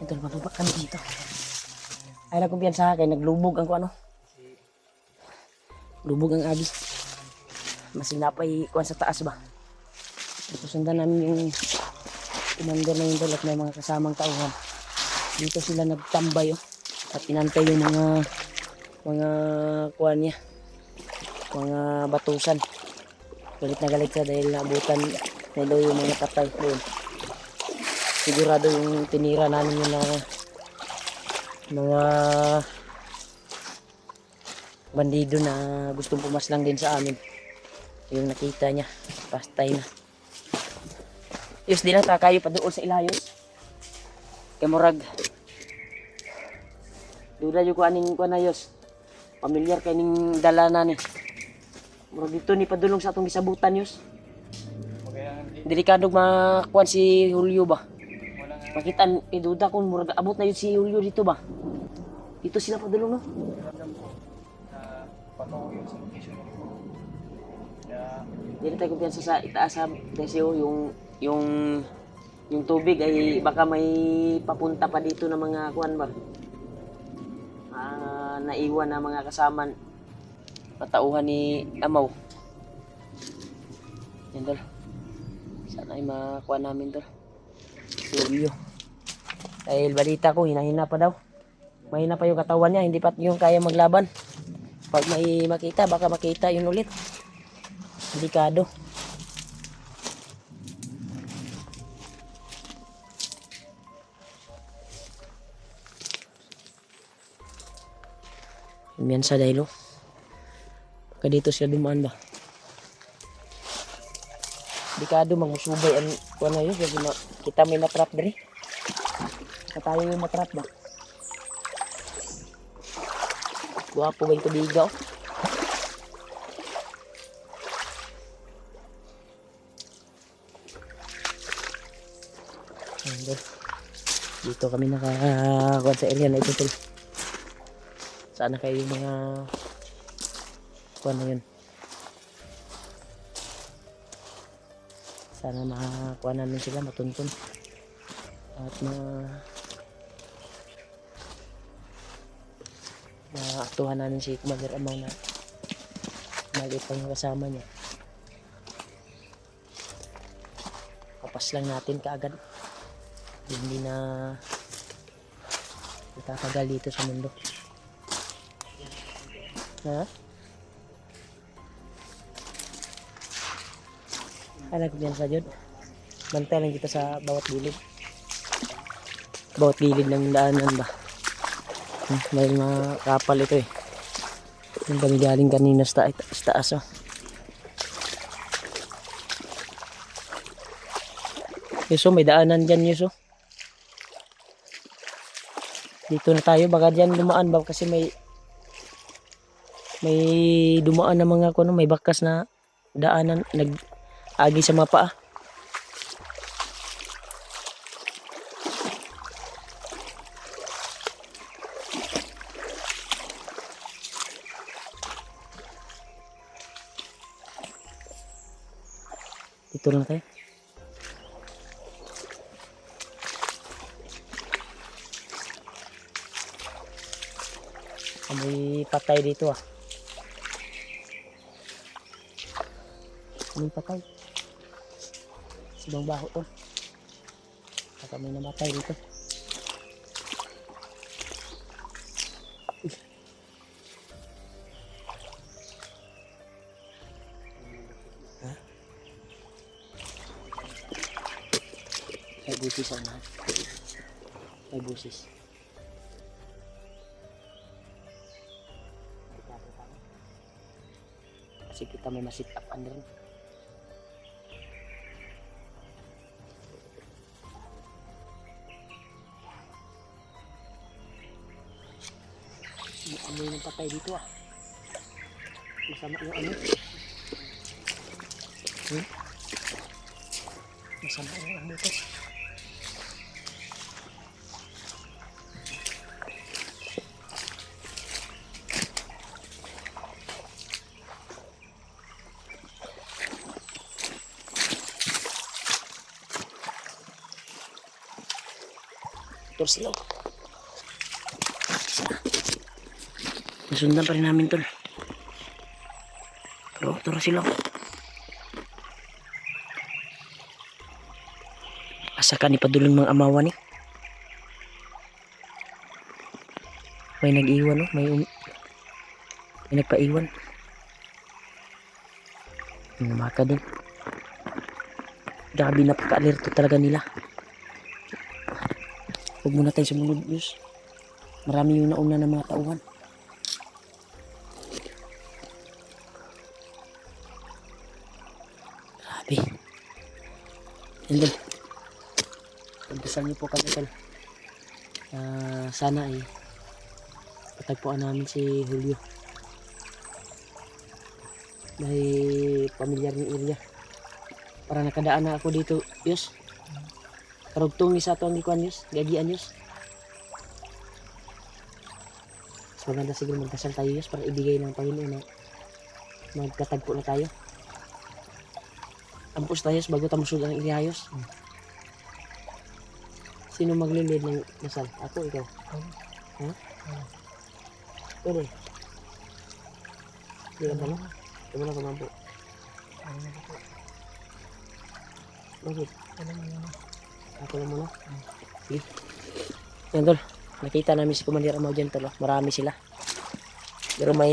Idol, mababa kami dito. Ay lang kumpiyansa kay naglubog ang ano. Lubog ang agi. Mas sinapay kuan sa taas ba. Ito sundan namin yung commander na yung at may mga kasamang tauhan. Dito sila nagtambay oh. At inantay yung mga kuan niya. Mga batusan. Galit na galit siya dahil nabutan nila yung mga patay doon. Sigurado yung tinira namin yung mga bandido na gustong pumaslang din sa amin. Yung nakita niya, pastay na. Yus, di lang kayo pa doon sa ilayos. Kay Murag. Duda yung kuaning kuan na Yus. Pamilyar kay ning dala na ni. Murag dito ni padulong sa atong gisabutan Yus. Delikado makuan si Julio ba? Makita, duda kung murag abot na yun si Julio dito ba? Dito sila padulong no? Hindi tayo kumpiyansa sa itaas sa desyo yung tubig ay baka may papunta pa dito na mga kuan ba? Naiwan na mga kasama patauhan ni Amaw. Yan dol. Sana ay makuha namin dol. Julio. Dahil balita ko hinahina pa daw. Mahina pa yung katawan niya, hindi pa yung kaya maglaban. Pag may makita, baka makita yun ulit. Delikado. Yan sa dahilo. Baka dito sila dumaan ba? Delikado magmusubay ang kuha na yun. Kita may matrap dali. Tayo yung matrap ba? Guwapo ba yung tubigaw? Dito kami nakakuha sa area na ito. Sana kayo yung mga kuha na yun. Sana makakuha namin sila matuntun. At maaktuhan namin si Commander Amaw na maliit pang kasama niya. Kapas lang natin kaagad. Hindi na itatagal dito sa mundo. Ha? Alam ko yan sa Jod. Bantay lang kita sa bawat gilid. Bawat gilid ng daanan ba. May mga kapal ito eh. Yung kami galing kanina sa taas oh. Yuso, may daanan dyan Yuso. Dito na tayo, baka dyan lumaan ba kasi may dumaan na mga kuno, may bakas na daanan nag-agi sa mga paa. Dito lang tayo. May patay dito ah. May patay. Sibang baho to. Baka may namatay dito. Ha? May busis ang lahat. May busis. Kasi kita may masit-upan rin. May amoy ng patay dito ah. Masama yung ano. Masama yung ano ito. Tol sila. Nasundan pa rin namin tol. Turo sila. Asa ka ni paduling mga amawan eh. May nag-iwan oh. May nagpaiwan. Namaka din. Grabe napaka-alerto talaga nila. Huwag muna tayo sumunod Diyos. Marami yung nauna ng mga tauhan. Grabe. And then, pagdasal niyo po kami tol. Sana ay patagpuan namin si Julio. May pamilyar ni area. Para nakadaan na ako dito, Diyos. Karugtong ni sa ito ang ikuan, Diyos. Gagian, Diyos. So, maganda siguro magdasal tayo, Diyos, para ibigay ng Panginoon na magkatagpo na tayo. Ampus tayo, Diyos, bago tamusod ang area, Diyos. Sino maglilid ng dasal? Ako, ikaw? Ha? Pwede. Hindi ka ba, no? Ito mo na kumampo. Bakit? Ako lang muna. Sige. Yan tol. Nakita namin si Commander Amaw dyan tol. Marami sila. Pero may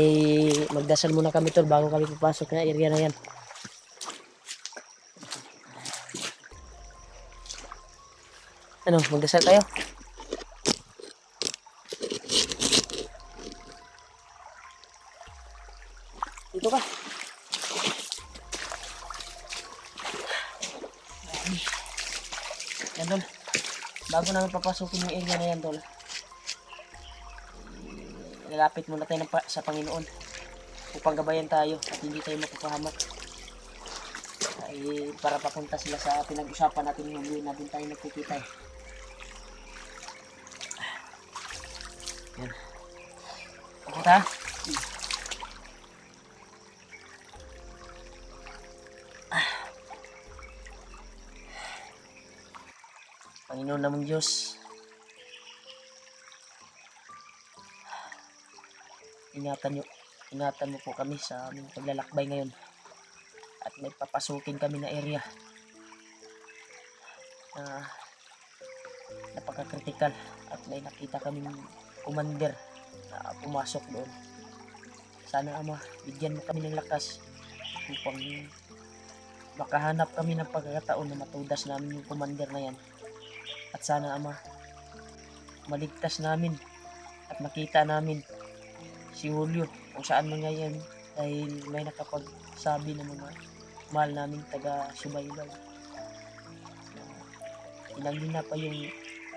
magdasal muna kami tol bago kami papasok na area na yan. Ano? Magdasal tayo? Dito ka. Yan tol. Bago namin papasukin yung area na yan tol. Nilapit muna tayo sa Panginoon. Upang gabayan tayo at hindi tayo mapapahamak. Ay para papunta sila sa pinag-usapan natin yung hindi natin tayo nagkikita eh. Yan. Pakot ha? Panginoon namang Diyos, ingatan mo po kami sa aming paglalakbay ngayon at may papasukin kami na area na napaka-critical at may nakita kaming commander na pumasok doon. Sana Ama, bigyan mo kami ng lakas upang makahanap kami ng pagkakataon na matudas namin yung commander na yan. At sana Ama, maligtas namin at makita namin si Julio kung saan man ngayon dahil may nakapagsabi ng mga mahal namin taga-subaybay. Inangin na pa yung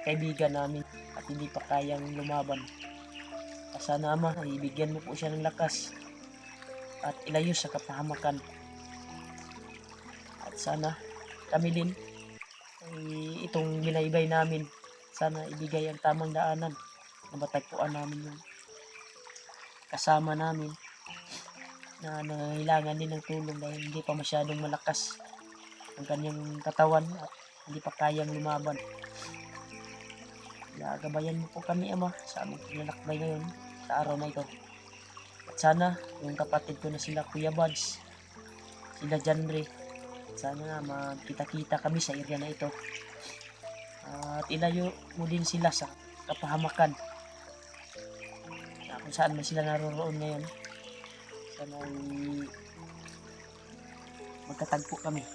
kaibigan namin at hindi pa kayang lumaban. At sana Ama, ibigyan mo po siya ng lakas at ilayo sa kapahamakan. At sana kami din itong binaybay namin, sana ibigay ang tamang daanan na matagpuan namin yung kasama namin na nangangailangan din ng tulong dahil hindi pa masyadong malakas ang kanyang katawan at hindi pa kayang lumaban. Gabayan mo po kami Ama sa aming paglalakbay ngayon sa araw na ito. At sana yung kapatid ko na sila Kuya Buds, sila Janre, sana nga magkita-kita kami sa area na ito. At ilayo mo din sila sa kapahamakan na kung saan man sila naroroon ngayon. Sana magkatagpo kami.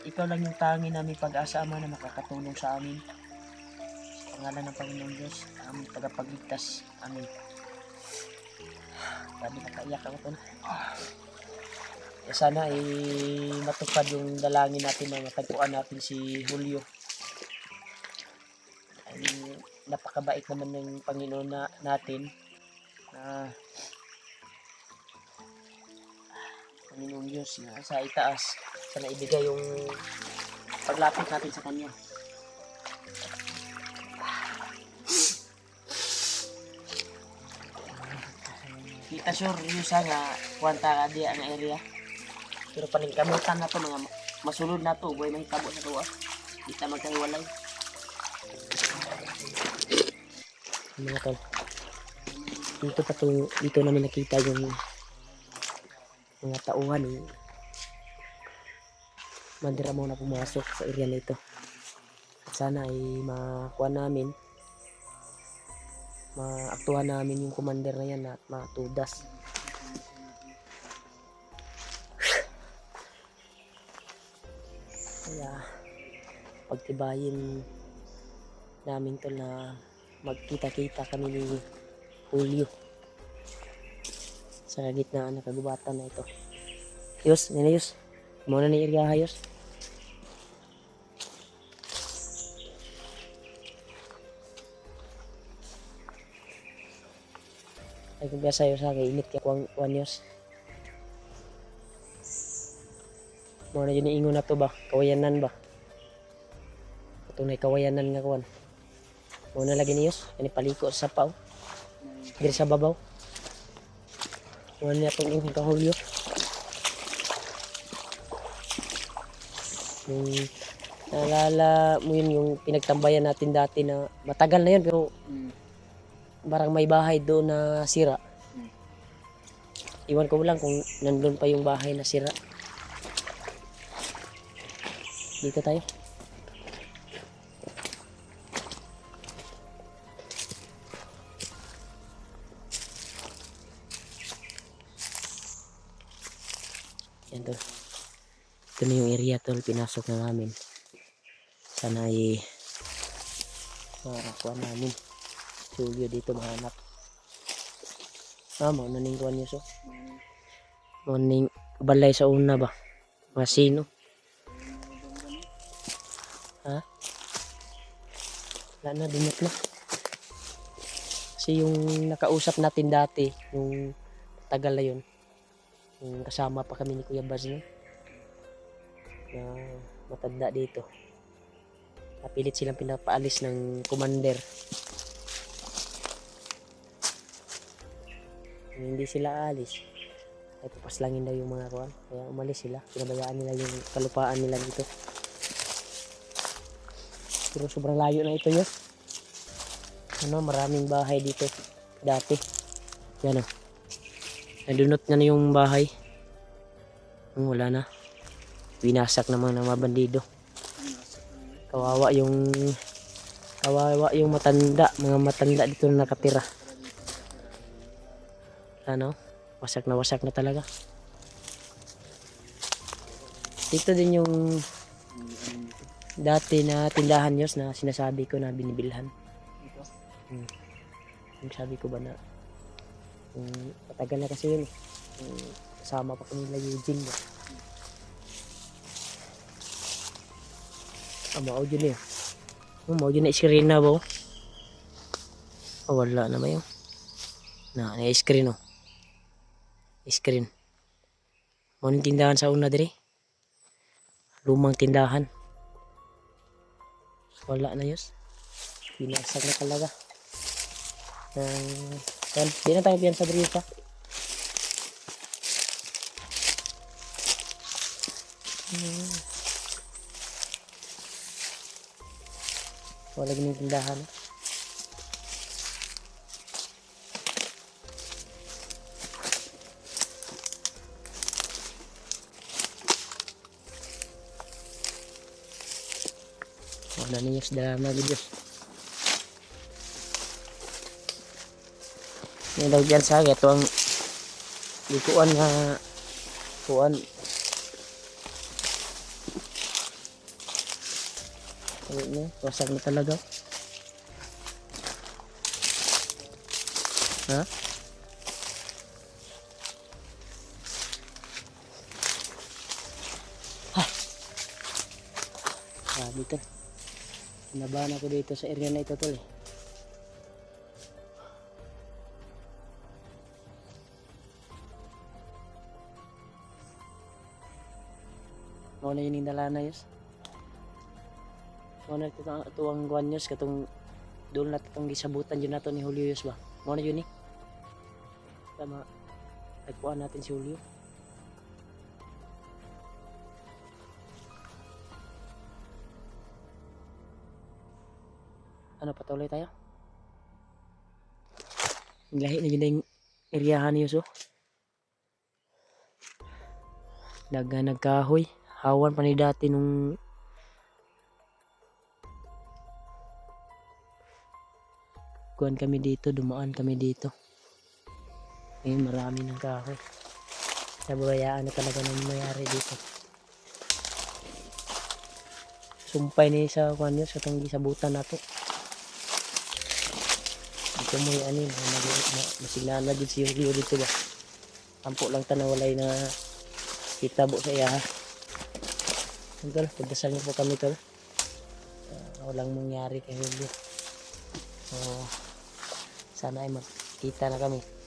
Ikaw lang yung tangi namin pag-asa Ama na makakatulong sa amin. Sa pangalan ng Panginoong Diyos, aming tagapagligtas. Amen. Grabe nakaiyak ako tol. Sana ay matupad yung dalangin natin na matagpuan natin si Julio. Ay napakabait naman ng Panginoon natin na Panginoong Diyos na sa itaas. Sana ibigay yung paglapit natin sa Kanya. Kita sure yung sa nga kwanta ka di ang area. Pero paningkamutan na to mga masulod na to. Buhay mahitabo sa tuwa. Kita magkahiwalay. Mga tol. Dito namin nakita yung mga tauhan eh. Mandira mo na pumasok sa area nito. At sana ay maaktuhan namin yung commander na yan at matudas. Kaya pagtibayin namin to na magkita-kita kami ni Julio sa gitnaan ng kagubatan na ito. Yus, nina Yus. Muna ni area Yus. Ay kung biasa Yus ha, kay init kaya kuwan Yus. Muna yun iingon na to ba? Kawayanan ba? Tunay kawayanan nga kuwan. Muna lagi ni Yus. Yan paliko sa sapaw. Diri sa babaw. Muna niya itong inyong kahulyo. Naalala mo yun yung pinagtambayan natin dati na matagal na yun pero parang may bahay doon na sira. Iwan ko lang kung nandun pa yung bahay na sira. Dito tayo. Yan tol. Ito na yung area tol, pinasok na namin. Sana ay makakuha namin. Julio dito mahanap. Mo naning kuha niyo so. Naning balay sa una ba? Masino? Ha? Wala na, dinot na. Kasi yung nakausap natin dati, yung tagal na yun. Yung kasama pa kami ni Kuya Baz no? Na matanda dito. Napilit silang pinapaalis ng commander. Hindi sila alis. Ay papaslangin daw yung mga kuwan. Kaya umalis sila. Pinabayaan nila yung kalupaan nila dito. Pero sobrang layo na ito yun. Maraming bahay dito. Dati. Yan o. Nadunot na yung bahay. Wala na. Binasak naman ng mga bandido. Kawawa yung mga matanda dito na nakatira. Ano? Wasak na talaga. Dito din yung dati na tindahan Yos na sinasabi ko na binibilhan. Yung sabi ko ba na matagal na kasi yun. Kasama pa kami nila Eugene ba. Mao dyan eh. Mao dyan na screen na ba? Wala na ba yun? Na-screen oh. Screen. Mao tindahan sa una dire. Lumang tindahan. Wala na Yos. Pinasak na talaga. Di na tayo piyan sa diri pa. Wala ganyung tindahan. Wala niyo sa drama videos. Yung daw dyan sa ito ang likuan nga kuan. Wasak na talaga. Ha? Dito. Nabahan ako dito sa area na ito tol eh. Ano na yun yung dala na Yos? Ano ito ang guanyos katong doon na itong gisabutan yun nato ni Julio Yos ba? Ano na yun eh? Tama. Nagpuan natin si Julio. Ano, patuloy tayo. Lahi na yun na yung iriyahan niyo so. Nagkahoy. Hawan pa ni dati nung kuhan kami dito, dumaan kami dito. Ngayon marami ng kahoy. Nabayaan na talaga nang mayari dito. Sumpay ni sa kuhan nyo, sa tanggi sa butan na to. Dito mo yung anin, masiglaan na dito si Rio dito ba. Ampo lang ta na walay na kitabo sa iya ha. Tol, pagdasal niyo po kami tol. Walang mangyari kay Rio. So, sana ay magkita na kami.